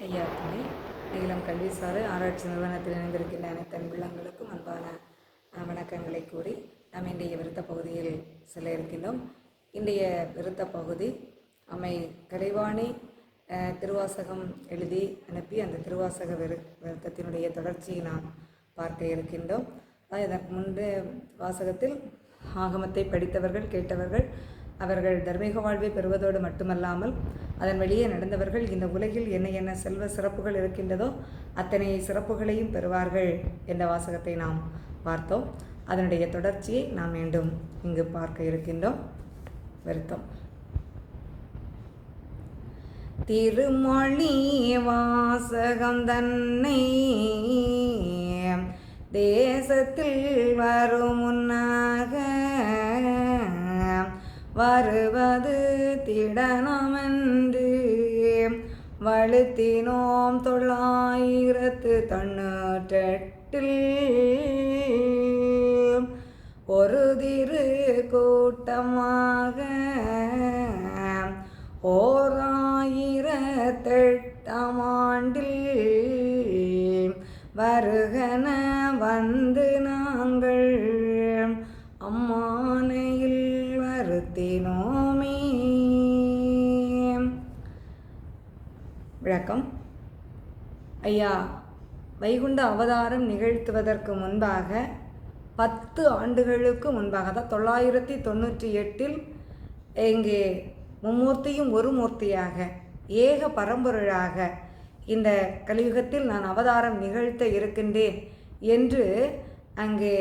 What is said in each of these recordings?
ஐயா துணை நீளம் கல்விசாலை ஆராய்ச்சி நிறுவனத்தில் இணைந்திருக்கின்ற அனைத்து அன்புள்ளங்களுக்கும் அன்பான வணக்கங்களை கூறி நாம் இன்றைய விருத்த பகுதியில் செல்ல இருக்கின்றோம். இன்றைய விருத்த பகுதி அம்மை கலைவாணி திருவாசகம் எழுதி அனுப்பி அந்த திருவாசக விருத்தத்தினுடைய தொடர்ச்சியை நாம் பார்க்க இருக்கின்றோம். இதற்கு முன்பு வாசகத்தில் ஆகமத்தை படித்தவர்கள் கேட்டவர்கள் அவர்கள் தர்மீக வாழ்வை பெறுவதோடு மட்டுமல்லாமல் அதன் வெளியே நடந்தவர்கள் இந்த உலகில் என்ன என்ன செல்வ சிறப்புகள் இருக்கின்றதோ அத்தனை சிறப்புகளையும் பெறுவார்கள் என்ற வாசகத்தை நாம் பார்த்தோம். அதனுடைய தொடர்ச்சியை நாம் மீண்டும் இங்கு பார்க்க இருக்கின்றோம். வருத்தம் திருமொழி வாசகம் தன்னை தேசத்தில் வரும் முன்னாக வருவது திடனமென்று வழுத்தினோம் 998 ஒரு திரு கூட்டமாக 1008 வருகன வந்து நாங்கள் அம்மானையில் வருத்தினோமே. விளக்கம். ஐயா வைகுண்ட அவதாரம் நிகழ்த்துவதற்கு முன்பாக 10 ஆண்டுகளுக்கு முன்பாக, அதாவது 998 இங்கே மும்மூர்த்தியும் ஒரு மூர்த்தியாக ஏக பரம்பொருளாக இந்த கலியுகத்தில் நான் அவதாரம் நிகழ்த்த இருக்கின்றேன் என்று அங்கே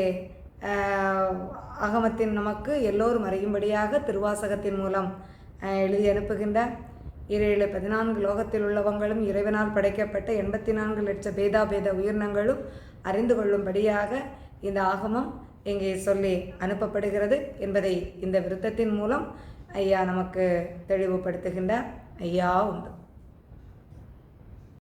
ஆகமத்தின் நமக்கு எல்லோரும் அறியும்படியாக திருவாசகத்தின் மூலம் எழுதி அனுப்புகின்றார். 14 லோகத்தில் உள்ளவங்களும் இறைவனால் படைக்கப்பட்ட 84 லட்ச பேதாபேத உயிரினங்களும் அறிந்து கொள்ளும்படியாக இந்த ஆகமம் இங்கே சொல்லி அனுப்பப்படுகிறது என்பதை இந்த விருத்தத்தின் மூலம் ஐயா நமக்கு தெளிவுபடுத்துகின்றார். ஐயா உண்டு.